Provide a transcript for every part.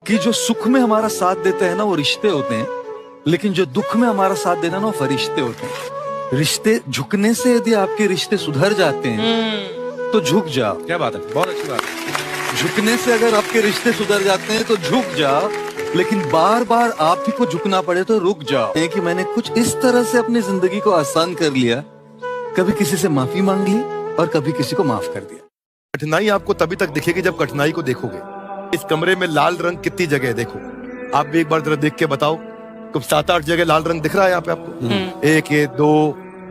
कि जो सुख में हमारा साथ देते हैं ना वो रिश्ते होते हैं, लेकिन जो दुख में हमारा साथ देना ना वो फरिश्ते होते हैं। रिश्ते झुकने से यदि आपके रिश्ते सुधर जाते हैं तो झुक जाओ। क्या बात है, बहुत अच्छी बात है। झुकने से अगर आपके रिश्ते सुधर जाते हैं तो झुक जाओ, लेकिन बार बार आप ही को झुकना पड़े तो रुक जाओ। कि मैंने कुछ इस तरह से अपनी जिंदगी को आसान कर लिया, कभी किसी से माफी मांग ली और कभी किसी को माफ कर दिया। कठिनाई आपको तभी तक दिखेगी जब कठिनाई को देखोगे। इस कमरे में लाल रंग कितनी जगह है देखो, आप भी एक बार जरा देख के बताओ। कुछ 7-8 जगह लाल रंग दिख रहा है यहाँ पे आपको। 1 ये 2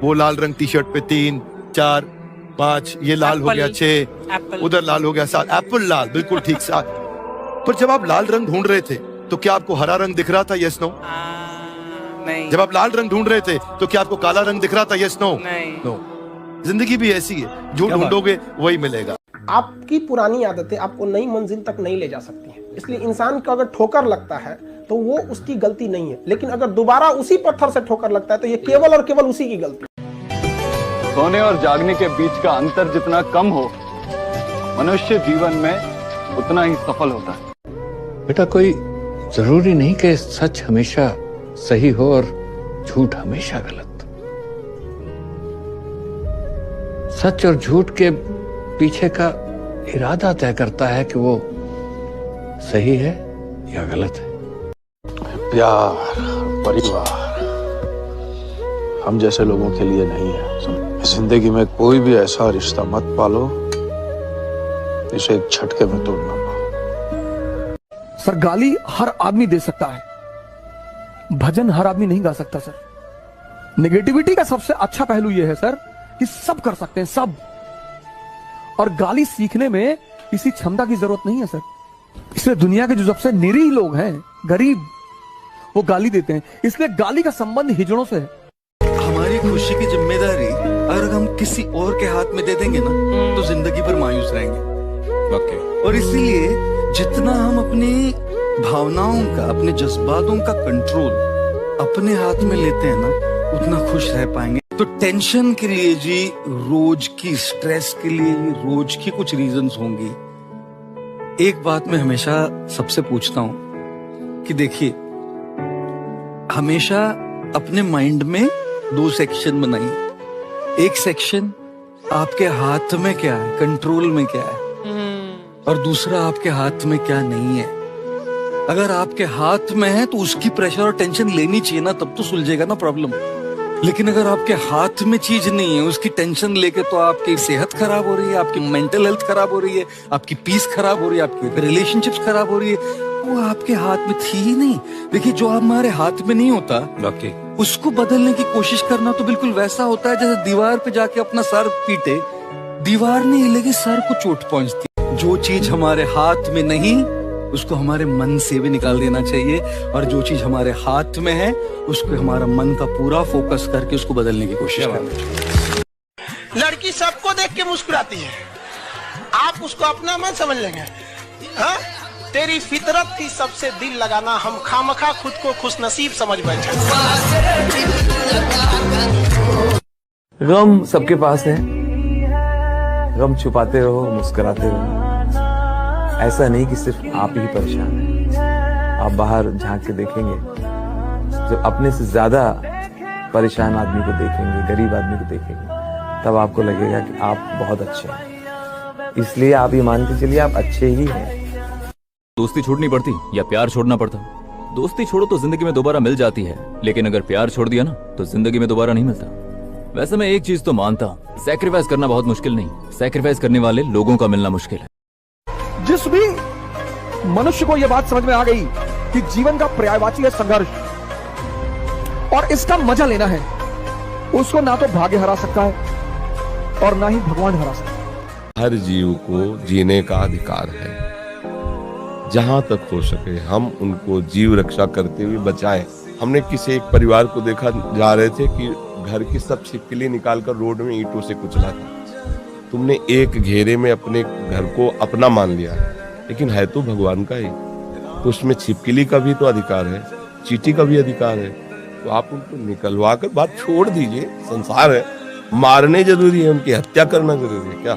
वो लाल रंग टी शर्ट पे, 3 4 5 ये लाल हो गया, 6 उधर लाल हो गया, 7 एप्पल लाल, बिल्कुल ठीक 7। पर जब आप लाल रंग ढूंढ रहे थे तो क्या आपको हरा रंग दिख रहा था? Yes no? नहीं। जब आप लाल रंग ढूंढ रहे थे तो क्या आपको काला रंग दिख रहा था? Yes no? नहीं। नो। जिंदगी भी ऐसी है, जो ढूंढोगे वही मिलेगा। आपकी पुरानी आदतें आपको नई मंजिल तक नहीं ले जा सकती हैं। इसलिए इंसान को अगर ठोकर लगता है तो वो उसकी गलती नहीं है, लेकिन अगर दोबारा उसी पत्थर से ठोकर लगता है तो ये केवल और केवल उसी की गलती है। सोने और जागने के बीच का अंतर जितना कम हो, मनुष्य जीवन में उतना ही सफल होता है। बेटा, कोई जरूरी नहीं कि सच हमेशा सही हो और झूठ हमेशा गलत। सच और झूठ के पीछे का इरादा तय करता है कि वो सही है या गलत है। प्यार, परिवार हम जैसे लोगों के लिए नहीं है। जिंदगी में कोई भी ऐसा रिश्ता मत पालो जिसे एक झटके में तोड़ना पाओ। सर, गाली हर आदमी दे सकता है, भजन हर आदमी नहीं गा सकता सर। नेगेटिविटी का सबसे अच्छा पहलू यह है सर कि सब कर सकते हैं, सब। और गाली सीखने में किसी क्षमता की जरूरत नहीं है सर। इसलिए दुनिया के जो सबसे निरीह लोग हैं, गरीब, वो गाली देते हैं। इसलिए गाली का संबंध हिजड़ों से है। हमारी खुशी की जिम्मेदारी अगर हम किसी और के हाथ में दे देंगे ना तो जिंदगी भर मायूस रहेंगे। और इसीलिए जितना हम अपनी भावनाओं का, अपने जज्बातों का कंट्रोल अपने हाथ में लेते हैं ना, उतना खुश रह पाएंगे। तो टेंशन के लिए जी रोज की, स्ट्रेस के लिए रोज की कुछ रीजंस होंगी। एक बात मैं हमेशा सबसे पूछता हूं कि देखिए, हमेशा अपने माइंड में 2 सेक्शन बनाइए। एक सेक्शन आपके हाथ में क्या है, कंट्रोल में क्या है, और दूसरा आपके हाथ में क्या नहीं है। अगर आपके हाथ में है तो उसकी प्रेशर और टेंशन लेनी चाहिए ना, तब तो सुलझेगा ना प्रॉब्लम। लेकिन अगर आपके हाथ में चीज नहीं है, उसकी टेंशन लेके तो आपकी सेहत खराब हो रही है, आपकी मेंटल हेल्थ खराब हो रही है, आपकी पीस खराब हो रही है, आपकी रिलेशनशिप्स खराब हो रही है। वो आपके हाथ में थी ही नहीं। देखिए, जो हमारे हाथ में नहीं होता उसको बदलने की कोशिश करना तो बिल्कुल वैसा होता है जैसे दीवार पे जाके अपना सर पीटे, दीवार नहीं हिलेगी, सर को चोट पहुंचती। जो चीज हमारे हाथ में नहीं उसको हमारे मन से भी निकाल देना चाहिए, और जो चीज हमारे हाथ में है उसको हमारा मन का पूरा फोकस करके उसको बदलने की कोशिश करना चाहिए। लड़की सबको देख के मुस्कुराती है, आप उसको अपना मत समझ लेंगे। हाँ? तेरी फितरत थी सबसे दिल लगाना, हम खामखा खुद को खुशनसीब समझ बैठे। गम सबके पास है, गम छुपाते रहो, मुस्कुराते रहो। ऐसा नहीं कि सिर्फ आप ही परेशान हैं। आप बाहर झांक के देखेंगे, जब अपने से ज्यादा परेशान आदमी को देखेंगे, गरीब आदमी को देखेंगे, तब आपको लगेगा कि आप बहुत अच्छे हैं। इसलिए आप ये मान के चलिए आप अच्छे ही हैं। दोस्ती छोड़नी पड़ती या प्यार छोड़ना पड़ता? दोस्ती छोड़ो तो जिंदगी में दोबारा मिल जाती है, लेकिन अगर प्यार छोड़ दिया ना तो जिंदगी में दोबारा नहीं मिलता। वैसे मैं एक चीज तो मानता हूँ, सैक्रिफाइस करना बहुत मुश्किल नहीं, सैक्रिफाइस करने वाले लोगों का मिलना मुश्किल है। जिस भी मनुष्य को यह बात समझ में आ गई कि जीवन का पर्यायवाची है संघर्ष, और इसका मजा लेना है, उसको ना तो भाग्य हरा सकता है और ना ही भगवान हरा सकता है। हर जीव को जीने का अधिकार है। जहां तक हो सके हम उनको जीव रक्षा करते हुए बचाएं। हमने किसी एक परिवार को देखा, जा रहे थे कि घर की सब छिपकली निकालकर रोड में ईंटों से कुचला था। तुमने एक घेरे में अपने घर को अपना मान लिया है, लेकिन है तो भगवान का ही। तो उसमें छिपकली का भी तो अधिकार है, चींटी का भी अधिकार है। तो आप उनको निकलवा कर बात छोड़ दीजिए। संसार है, मारने जरूरी है, उनकी हत्या करना जरूरी है क्या?